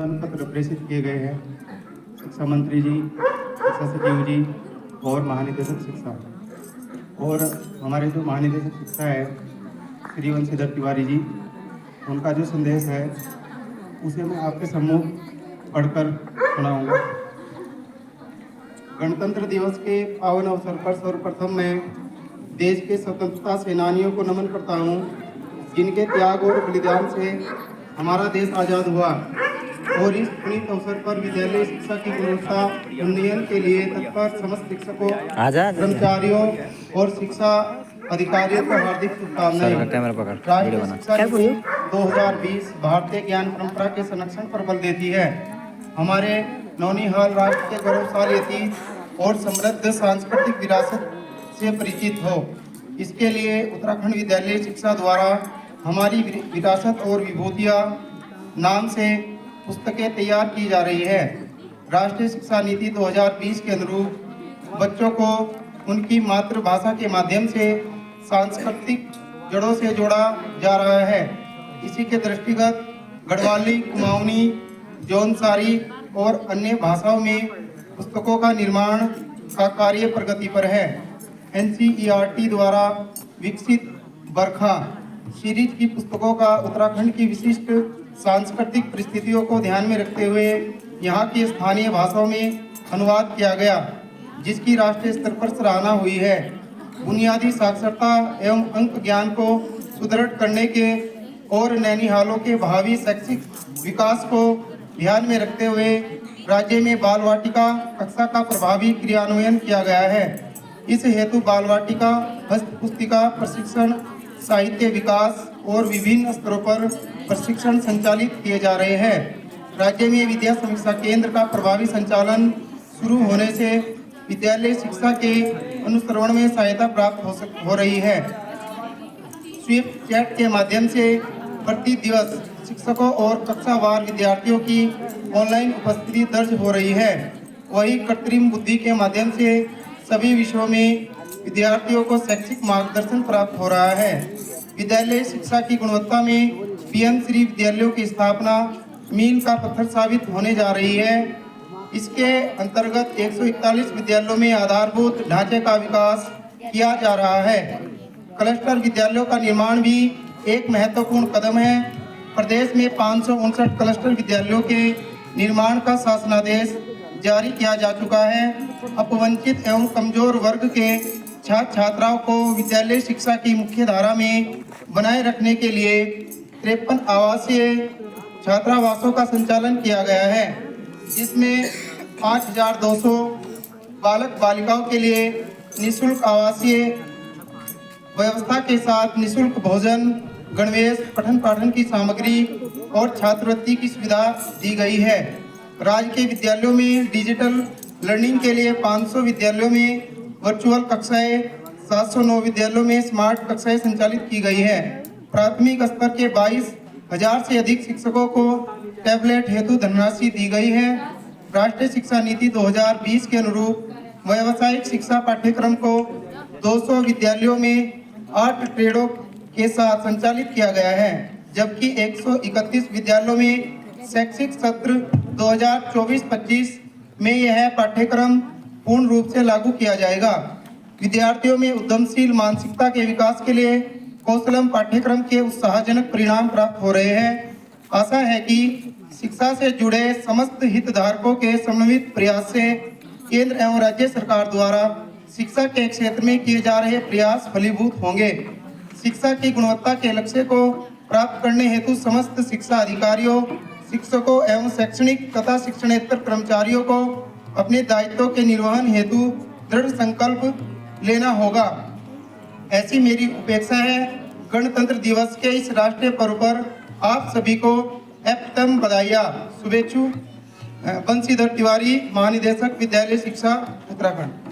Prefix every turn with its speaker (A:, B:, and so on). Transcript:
A: आवेदन पत्र प्रेषित किए गए हैं शिक्षा मंत्री जी, शिक्षा सचिव जी और महानिदेशक शिक्षा। और हमारे जो महानिदेशक शिक्षा है श्री वंशीधर तिवारी जी, उनका जो संदेश है उसे मैं आपके सम्मुख पढ़कर सुनाऊंगा। गणतंत्र दिवस के पावन अवसर पर सर्वप्रथम मैं देश के स्वतंत्रता सेनानियों को नमन करता हूँ, जिनके त्याग और बलिदान से हमारा देश आज़ाद हुआ। और इस पुनीत अवसर पर विद्यालय शिक्षा की गुणवत्ता उन्नयन के लिए तत्पर समस्त शिक्षकों, कर्मचारियों और शिक्षा अधिकारियों को हार्दिक शुभकामनाएं। राष्ट्रीय शिक्षा नीति 2020 भारतीय ज्ञान परंपरा के संरक्षण पर बल देती है। हमारे नौनिहाल राष्ट्र के गौरवशाली अतीत और समृद्ध सांस्कृतिक विरासत से परिचित हो, इसके लिए उत्तराखंड विद्यालय शिक्षा द्वारा हमारी विरासत और विभूतियाँ नाम से पुस्तकें तैयार की जा रही है। राष्ट्रीय शिक्षा नीति 2020 के अनुरूप बच्चों को उनकी मातृभाषा के माध्यम से सांस्कृतिक जड़ों से जोड़ा जा रहा है। इसी के दृष्टिगत गढ़वाली, कुमाऊनी, जौनसारी और अन्य भाषाओं में पुस्तकों का निर्माण का कार्य प्रगति पर है। NCERT द्वारा विकसित बरखा सीरीज की पुस्तकों का उत्तराखंड की विशिष्ट सांस्कृतिक परिस्थितियों को ध्यान में रखते हुए यहाँ की स्थानीय भाषाओं में अनुवाद किया गया, जिसकी राष्ट्रीय स्तर पर सराहना हुई है। बुनियादी साक्षरता एवं अंक ज्ञान को सुदृढ़ करने के और नैनीहालों के भावी शैक्षिक विकास को ध्यान में रखते हुए राज्य में बाल वाटिका कक्षा का प्रभावी क्रियान्वयन किया गया है। इस हेतु बाल वाटिका, हस्त पुस्तिका प्रशिक्षण, साहित्य विकास और विभिन्न स्तरों पर प्रशिक्षण संचालित किए जा रहे हैं। राज्य में विद्या समीक्षा केंद्र का प्रभावी संचालन शुरू होने से विद्यालय शिक्षा के अनुसरण में सहायता प्राप्त हो रही है। स्वीप चैट के माध्यम से प्रति दिवस शिक्षकों और कक्षावार विद्यार्थियों की ऑनलाइन उपस्थिति दर्ज हो रही है। वही कृत्रिम बुद्धि के माध्यम से सभी विषयों में विद्यार्थियों को शैक्षिक मार्गदर्शन प्राप्त हो रहा है। विद्यालय शिक्षा की गुणवत्ता में PM श्री विद्यालयों की स्थापना मील का पत्थर साबित होने जा रही है। इसके अंतर्गत 141 विद्यालयों में आधारभूत ढांचे का विकास किया जा रहा है। क्लस्टर विद्यालयों का निर्माण भी एक महत्वपूर्ण कदम है। प्रदेश में 559 क्लस्टर विद्यालयों के निर्माण का शासनादेश जारी किया जा चुका है। अपवंचित एवं कमजोर वर्ग के छात्र छात्राओं को विद्यालय शिक्षा की मुख्य धारा में बनाए रखने के लिए 53 आवासीय छात्रावासों का संचालन किया गया है, जिसमें 5200 बालक बालिकाओं के लिए निःशुल्क आवासीय व्यवस्था के साथ निःशुल्क भोजन, गणवेश, पठन पाठन की सामग्री और छात्रवृत्ति की सुविधा दी गई है। राज्य के विद्यालयों में डिजिटल लर्निंग के लिए 500 विद्यालयों में वर्चुअल कक्षाएं, 709 विद्यालयों में स्मार्ट कक्षाएं संचालित की गई है। प्राथमिक स्तर के 22,000 से अधिक शिक्षकों को टैबलेट हेतु धनराशि दी गई है। राष्ट्रीय शिक्षा नीति 2020 के अनुरूप व्यावसायिक शिक्षा पाठ्यक्रम को 200 विद्यालयों में 8 ट्रेडों के साथ संचालित किया गया है, जबकि 131 विद्यालयों में शैक्षिक सत्र 2024-25 में यह पाठ्यक्रम पूर्ण रूप से लागू किया जाएगा। विद्यार्थियों में उद्यमशील मानसिकता के विकास के लिए कौशलम पाठ्यक्रम के उत्साहजनक परिणाम प्राप्त हो रहे हैं। आशा है कि शिक्षा से जुड़े समस्त हितधारकों के समन्वित प्रयास से केंद्र एवं राज्य सरकार द्वारा शिक्षा के क्षेत्र में किए जा रहे प्रयास फलीभूत होंगे। शिक्षा की गुणवत्ता के लक्ष्य को प्राप्त करने हेतु समस्त शिक्षा अधिकारियों, शिक्षकों एवं शैक्षणिक तथा शिक्षणेतर कर्मचारियों को अपने दायित्वों के निर्वहन हेतु दृढ़ संकल्प लेना होगा, ऐसी मेरी अपेक्षा है। गणतंत्र दिवस के इस राष्ट्रीय पर्व पर आप सभी को एप्तम बधाइयाँ। शुभेच्छु। बंशीधर तिवारी, महानिदेशक विद्यालय शिक्षा उत्तराखंड।